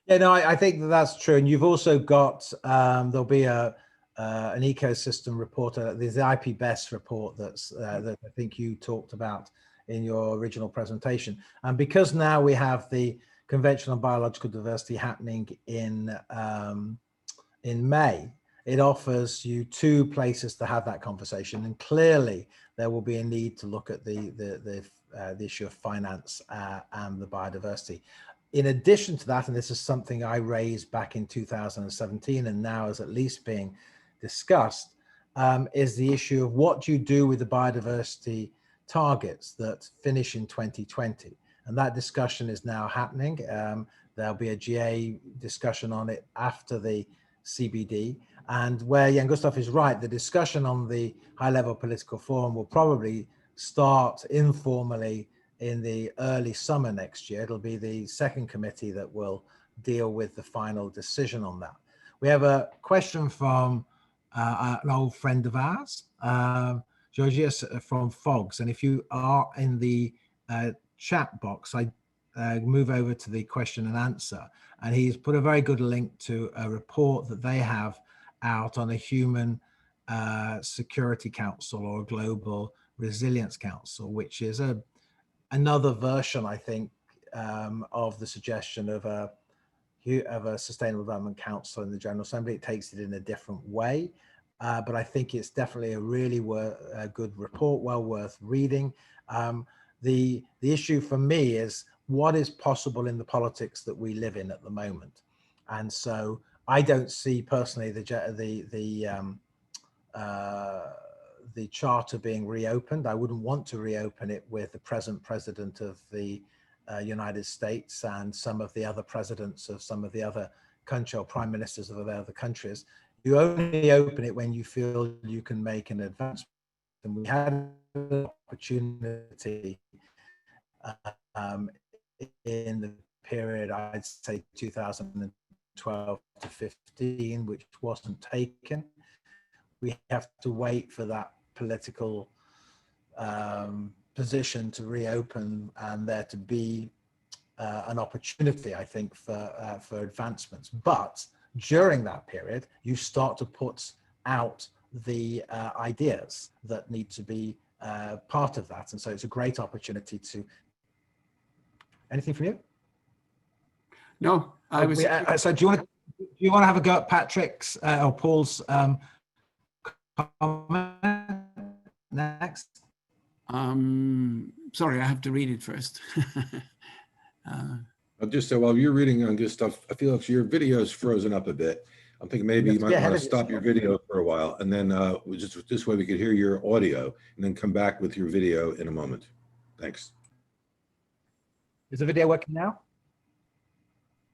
Yeah, no, I think that's true. And you've also got, there'll be an ecosystem report, there's the IPBES report that I think you talked about in your original presentation. And because now we have the Convention on Biological Diversity happening in May, it offers you two places to have that conversation. And clearly there will be a need to look at the issue of finance and the biodiversity. In addition to that, and this is something I raised back in 2017 and now is at least being discussed, is the issue of what do you do with the biodiversity targets that finish in 2020. And that discussion is now happening. There'll be a GA discussion on it after the CBD. And where Jan Gustaf is right, the discussion on the high-level political forum will probably start informally in the early summer next year. It'll be the second committee that will deal with the final decision on that. We have a question from an old friend of ours, Georgios from Fogs. And if you are in the chat box, I move over to the question and answer. And he's put a very good link to a report that they have out on a human security council or a global resilience council, which is another version, I think, of the suggestion of a Sustainable Development Council in the General Assembly. It takes it in a different way, but I think it's definitely a really good report, well worth reading. The issue for me is what is possible in the politics that we live in at the moment, and so I don't see personally the charter being reopened. I wouldn't want to reopen it with the present president of the United States and some of the other presidents of some of the other countries or prime ministers of the other countries. You only open it when you feel you can make an advancement. And we had an opportunity in the period, I'd say 2012 to 15, which wasn't taken. We have to wait for that political position to reopen and there to be an opportunity, I think, for advancements. But during that period, you start to put out the ideas that need to be part of that. And so it's a great opportunity to. Anything from you? No, I was. So do you want to have a go at Patrick's or Paul's comment next? Sorry, I have to read it first. I'll just say, while you're reading on this stuff, I feel like your video is frozen up a bit. I'm thinking maybe you might want to stop your video for a while, and then just this way we could hear your audio, and then come back with your video in a moment. Thanks. Is the video working now?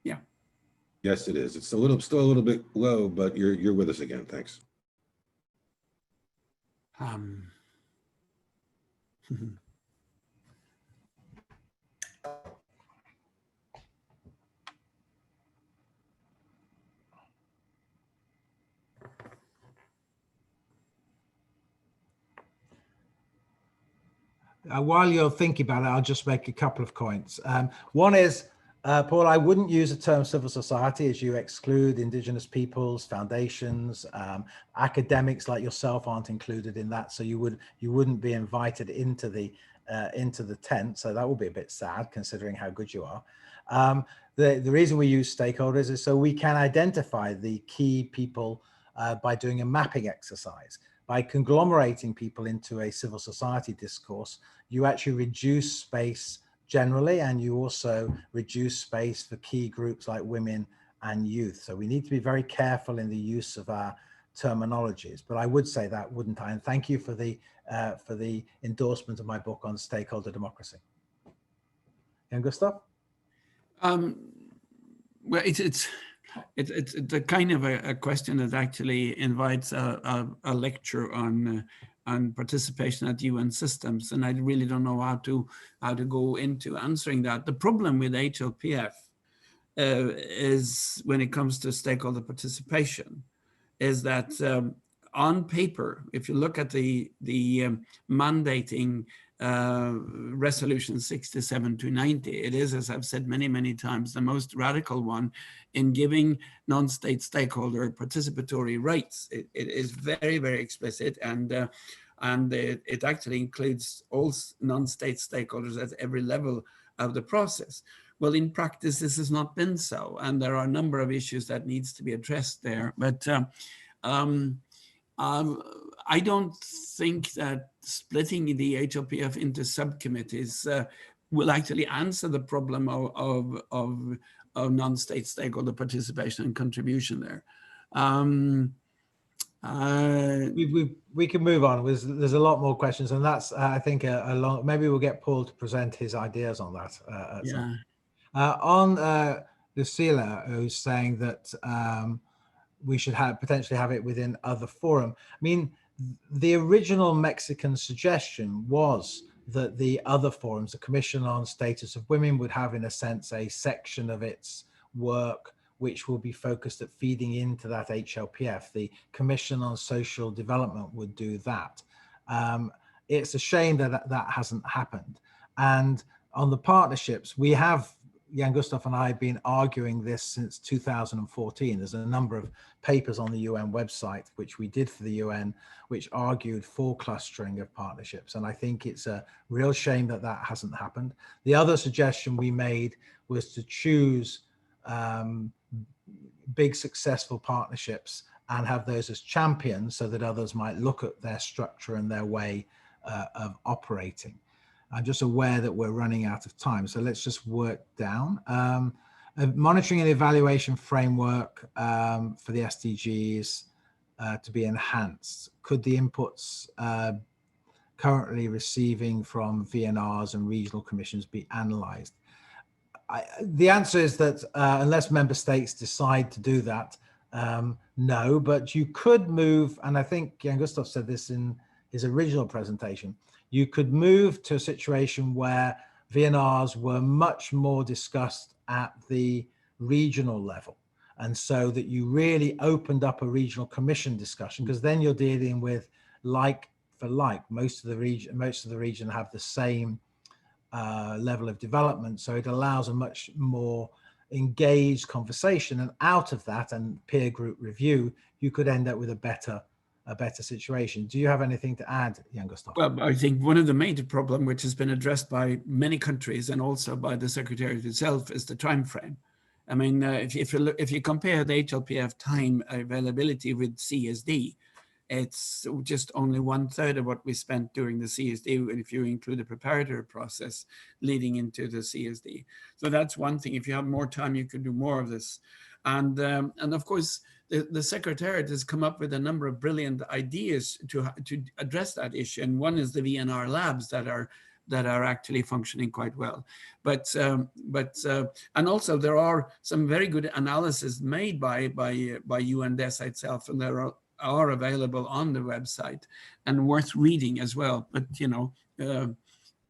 Yeah. Yes, it is. It's still a little bit low, but you're with us again. Thanks. While you're thinking about it, I'll just make a couple of points. One is, Paul, I wouldn't use the term civil society as you exclude indigenous peoples, foundations, academics like yourself aren't included in that. So you wouldn't be invited into the tent. So that would be a bit sad considering how good you are. The reason we use stakeholders is so we can identify the key people by doing a mapping exercise. By conglomerating people into a civil society discourse, you actually reduce space generally, and you also reduce space for key groups like women and youth. So we need to be very careful in the use of our terminologies. But I would say that, wouldn't I? And thank you for the endorsement of my book on stakeholder democracy. And Gustav? Well, it's the kind of a question that actually invites a lecture on participation at UN systems, and I really don't know how to go into answering that. The problem with HLPF is when it comes to stakeholder participation, is that on paper, if you look at the mandating resolution 67 to 90, it is, as I've said many times, the most radical one in giving non-state stakeholder participatory rights. It is very explicit, and it actually includes all non-state stakeholders at every level of the process. Well, in practice, this has not been so, and there are a number of issues that needs to be addressed there. But I don't think that splitting the HLPF into subcommittees will actually answer the problem of non-state stakeholder participation and contribution there. We can move on. There's a lot more questions, and that's I think a long. Maybe we'll get Paul to present his ideas on that. Yeah. On Lucila, who's saying that we should potentially have it within other forum. I mean, the original Mexican suggestion was that the other forums, the Commission on Status of Women, would have, in a sense, a section of its work which will be focused at feeding into that HLPF. The Commission on Social Development would do that. It's a shame that that hasn't happened. And on the partnerships, we have, Jan Gustav and I have been arguing this since 2014. There's a number of papers on the UN website, which we did for the UN, which argued for clustering of partnerships. And I think it's a real shame that that hasn't happened. The other suggestion we made was to choose big successful partnerships and have those as champions so that others might look at their structure and their way of operating. I'm just aware that we're running out of time, so let's just work down. A monitoring and evaluation framework for the SDGs to be enhanced. Could the inputs currently receiving from VNRs and regional commissions be analysed? The answer is that unless member states decide to do that, no, but you could move, and I think Jan Gustav said this in his original presentation, you could move to a situation where VNRs were much more discussed at the regional level. And so that you really opened up a regional commission discussion, because then you're dealing with like for like. Most of the region have the same level of development. So it allows a much more engaged conversation. And out of that and peer group review, you could end up with a better situation. Do you have anything to add, Jan Gustav? Well, I think one of the major problems, which has been addressed by many countries and also by the Secretariat itself, is the time frame. I mean, if you compare the HLPF time availability with CSD, it's just only 1/3 of what we spent during the CSD, if you include the preparatory process leading into the CSD. So that's one thing. If you have more time, you could do more of this. And of course, the Secretariat has come up with a number of brilliant ideas to address that issue. And one is the VNR labs that are actually functioning quite well. But and also there are some very good analysis made by UNDESA itself, and there are available on the website and worth reading as well. But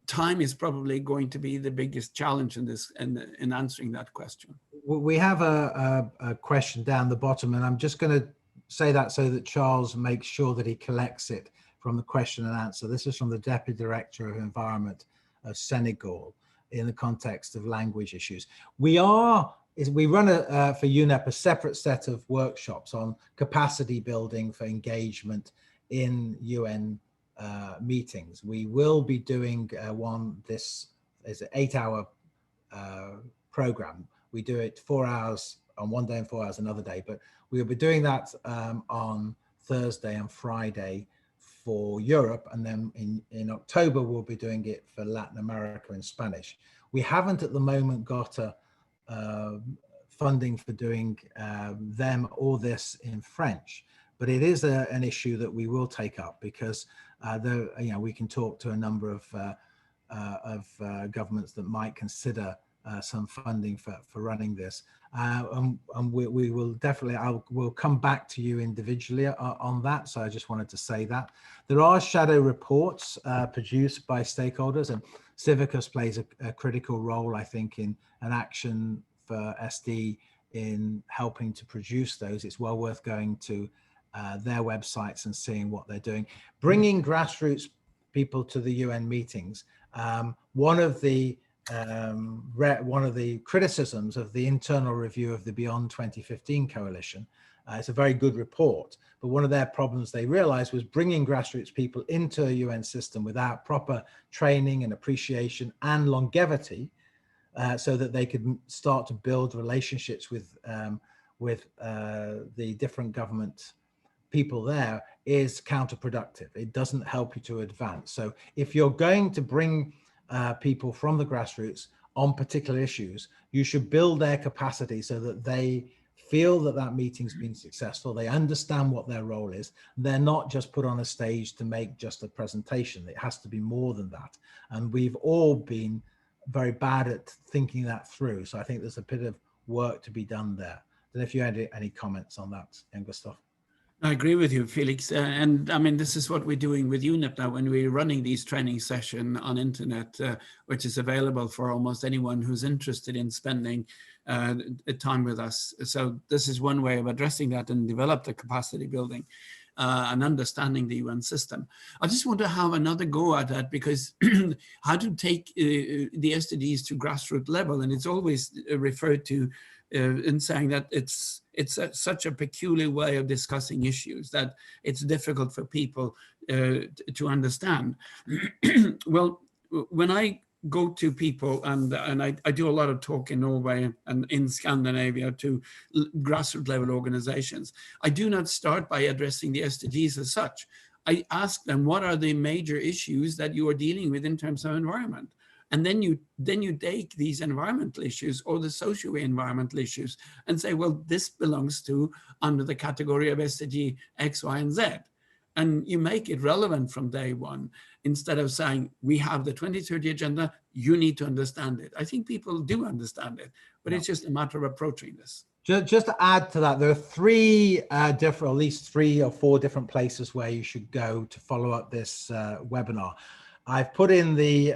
time is probably going to be the biggest challenge in this in answering that question. We have a question down the bottom, and I'm just going to say that so that Charles makes sure that he collects it from the question and answer. This is from the Deputy Director of Environment of Senegal in the context of language issues. We run for UNEP a separate set of workshops on capacity building for engagement in UN meetings. We will be doing one. This is an 8-hour program. We do it 4 hours on one day and 4 hours another day, but we'll be doing that on Thursday and Friday for Europe, and then in October we'll be doing it for Latin America in Spanish. We haven't at the moment got a funding for doing them or this in French, but it is an issue that we will take up, because we can talk to a number of governments that might consider some funding for running this, and we will definitely, we'll come back to you individually on that. So I just wanted to say that there are shadow reports produced by stakeholders, and Civicus plays a critical role, I think, in an action for SD in helping to produce those. It's well worth going to their websites and seeing what they're doing, bringing grassroots people to the UN meetings. One of the criticisms of the internal review of the Beyond 2015 coalition, it's a very good report, but one of their problems they realized was bringing grassroots people into a UN system without proper training and appreciation and longevity, so that they could start to build relationships with the different government people there is counterproductive. It doesn't help you to advance. So if you're going to bring people from the grassroots on particular issues, you should build their capacity so that they feel that that meeting's been successful. They understand what their role is. They're not just put on a stage to make just a presentation. It has to be more than that. And we've all been very bad at thinking that through. So I think there's a bit of work to be done there. I don't know if you had any comments on that, Gustav. I agree with you, Felix. And I mean, this is what we're doing with UNEP now when we're running these training sessions on internet, which is available for almost anyone who's interested in spending time with us. So this is one way of addressing that and develop the capacity building and understanding the UN system. I just want to have another go at that, because how to take the SDGs to grassroots level, and it's always referred to in saying that it's such a peculiar way of discussing issues that it's difficult for people to understand. Well, when I go to people, and I do a lot of talk in Norway and in Scandinavia to grassroots level organizations, I do not start by addressing the SDGs as such. I ask them, what are the major issues that you are dealing with in terms of environment? And then you take these environmental issues or the socio-environmental issues and say, well, this belongs to under the category of SDG X, Y, and Z. And you make it relevant from day one, instead of saying, we have the 2030 agenda, you need to understand it. I think people do understand it, but it's just a matter of approaching this. Just to add to that, there are three different, at least 3 or 4 different places where you should go to follow up this webinar. I've put in the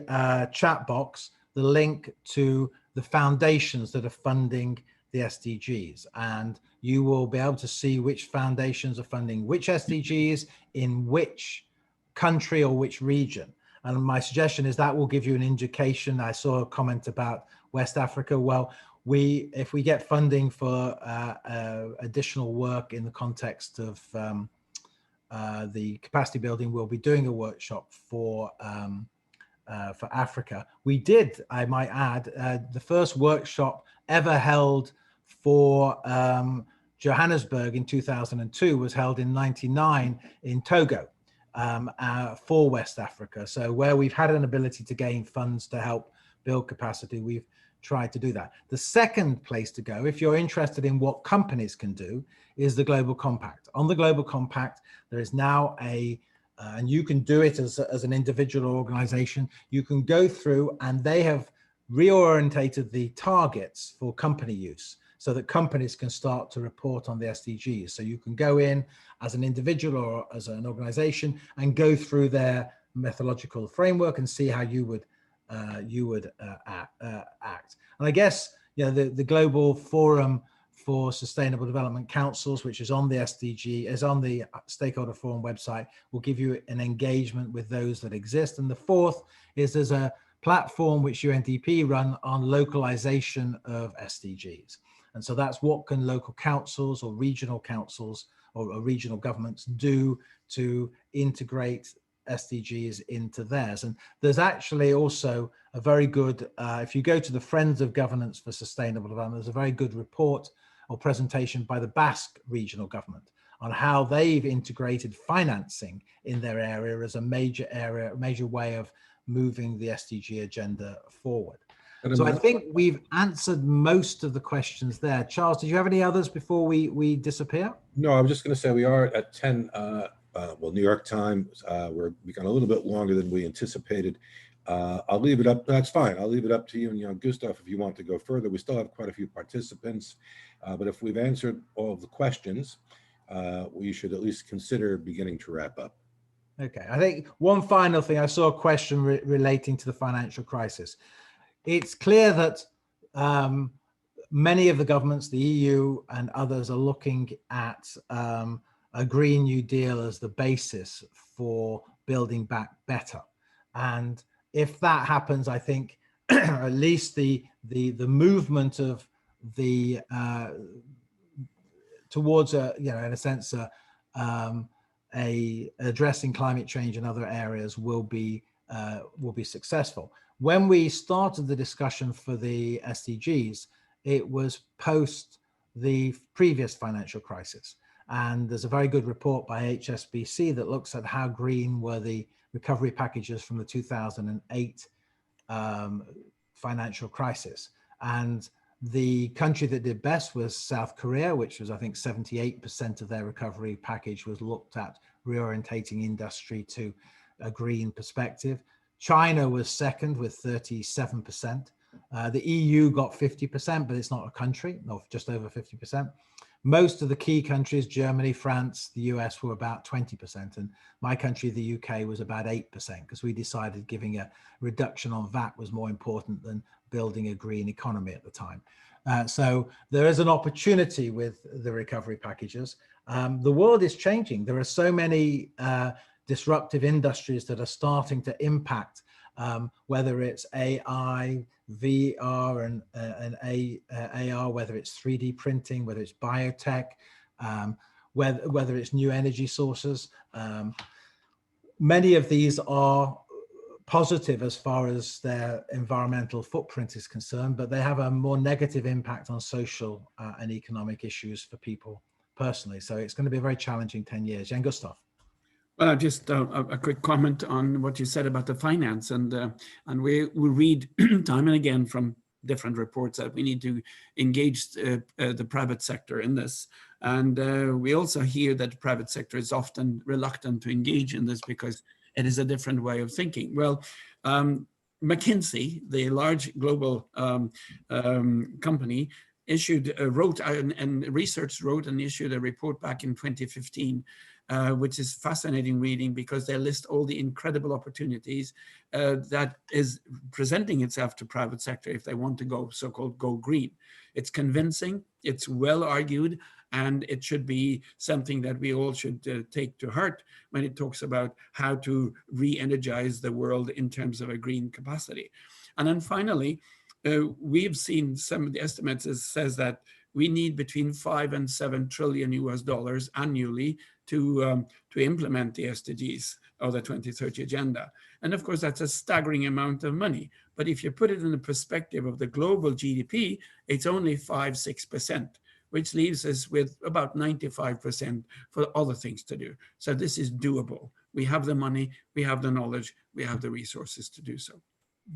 chat box the link to the foundations that are funding the SDGs, and you will be able to see which foundations are funding which SDGs in which country or which region. And my suggestion is that will give you an indication. I saw a comment about West Africa. Well, if we get funding for additional work in the context of the capacity building, we'll be doing a workshop for Africa. We did, I might add, the first workshop ever held for Johannesburg in 2002 was held in '99 in Togo for West Africa. So where we've had an ability to gain funds to help build capacity, we've tried to do that. The second place to go, if you're interested in what companies can do, is the Global Compact. On the Global Compact, there is now and you can do it as an individual or organization. You can go through, and they have reorientated the targets for company use so that companies can start to report on the SDGs. So you can go in as an individual or as an organization and go through their methodological framework and see how you would act. And I guess, you know, the Global Forum for Sustainable Development Councils, which is on the SDG, is on the Stakeholder Forum website, will give you an engagement with those that exist. And the fourth is there's a platform which UNDP run on localization of SDGs. And so that's what can local councils or regional councils or regional governments do to integrate SDGs into theirs. And there's actually also a very good, if you go to the Friends of Governance for Sustainable Development, there's a very good report or presentation by the Basque regional government on how they've integrated financing in their area as a major way of moving the SDG agenda forward. So I think we've answered most of the questions there. Charles, did you have any others before we disappear? No, I was just going to say we are at 10, well, New York time. We've gone a little bit longer than we anticipated. I'll leave it up. That's fine. I'll leave it up to you and Jan Gustav if you want to go further. We still have quite a few participants, but if we've answered all of the questions, we should at least consider beginning to wrap up. Okay. I think one final thing, I saw a question relating to the financial crisis. It's clear that many of the governments, the EU and others, are looking at a Green New Deal as the basis for building back better. And if that happens, I think at least the movement of the towards in a sense addressing climate change in other areas will be successful. When we started the discussion for the SDGs, it was post the previous financial crisis. And there's a very good report by HSBC that looks at how green were the recovery packages from the 2008 financial crisis. And the country that did best was South Korea, which was, I think, 78% of their recovery package was looked at reorientating industry to a green perspective. China was second with 37%. The EU got 50%, but it's not a country, no, just over 50%. Most of the key countries, Germany, France, the US, were about 20%. And my country, the UK, was about 8% because we decided giving a reduction on VAT was more important than building a green economy at the time. So there is an opportunity with the recovery packages. The world is changing. There are so many disruptive industries that are starting to impact, whether it's AI, VR and AR, whether it's 3D printing, whether it's biotech, whether it's new energy sources. Many of these are positive as far as their environmental footprint is concerned, but they have a more negative impact on social and economic issues for people personally. So it's going to be a very challenging 10 years. Jan Gustav. Well, just a quick comment on what you said about the finance, and we read time and again from different reports that we need to engage the private sector in this, and we also hear that the private sector is often reluctant to engage in this because it is a different way of thinking. Well, McKinsey, the large global company, wrote and issued a report back in 2015. Which is fascinating reading because they list all the incredible opportunities that is presenting itself to private sector if they want to go so-called go green. It's convincing, it's well argued, and it should be something that we all should take to heart when it talks about how to re-energize the world in terms of a green capacity. And then finally, we've seen some of the estimates that says that we need between 5 and 7 trillion US dollars annually to implement the SDGs or the 2030 agenda. And of course, that's a staggering amount of money. But if you put it in the perspective of the global GDP, it's only 5-6%, which leaves us with about 95% for other things to do. So this is doable. We have the money, we have the knowledge, we have the resources to do so.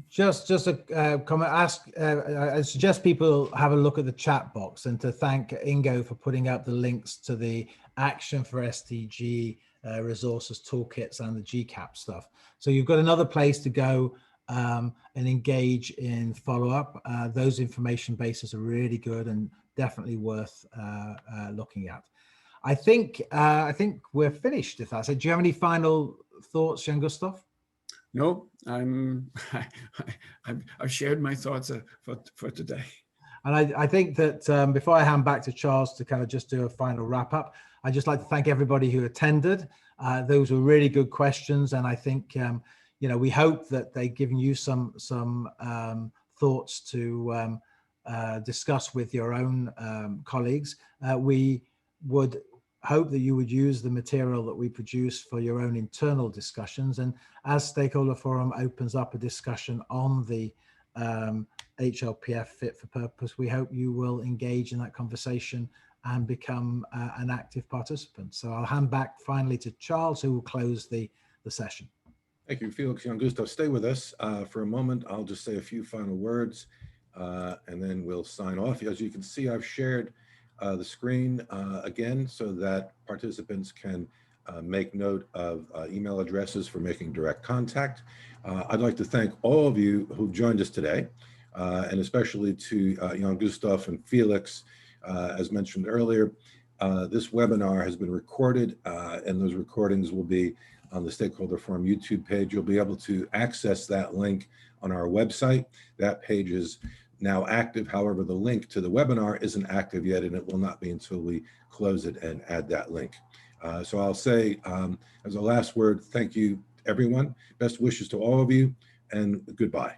Just a comment. I suggest people have a look at the chat box and to thank Ingo for putting up the links to the Action for SDG resources toolkits and the GCAP stuff. So you've got another place to go and engage in follow-up. Those information bases are really good and definitely worth looking at. I think we're finished. If that's it. Do you have any final thoughts, Jan Gustav? No, I've shared my thoughts for today. And I think that before I hand back to Charles to kind of just do a final wrap up, I'd just like to thank everybody who attended. Those were really good questions. And I think, we hope that they've given you some thoughts to discuss with your own colleagues. We would hope that you would use the material that we produce for your own internal discussions. And as Stakeholder Forum opens up a discussion on the HLPF fit for purpose, we hope you will engage in that conversation and become an active participant. So I'll hand back finally to Charles, who will close the session. Thank you, Felix. Jan Gustav, stay with us for a moment. I'll just say a few final words and then we'll sign off. As you can see, I've shared the screen again so that participants can make note of email addresses for making direct contact. I'd like to thank all of you who've joined us today, and especially to Jan Gustav and Felix. As mentioned earlier, this webinar has been recorded and those recordings will be on the Stakeholder Forum YouTube page. You'll be able to access that link on our website. That page is now active. However, the link to the webinar isn't active yet, and it will not be until we close it and add that link. So I'll say as a last word, thank you, everyone. Best wishes to all of you, and goodbye.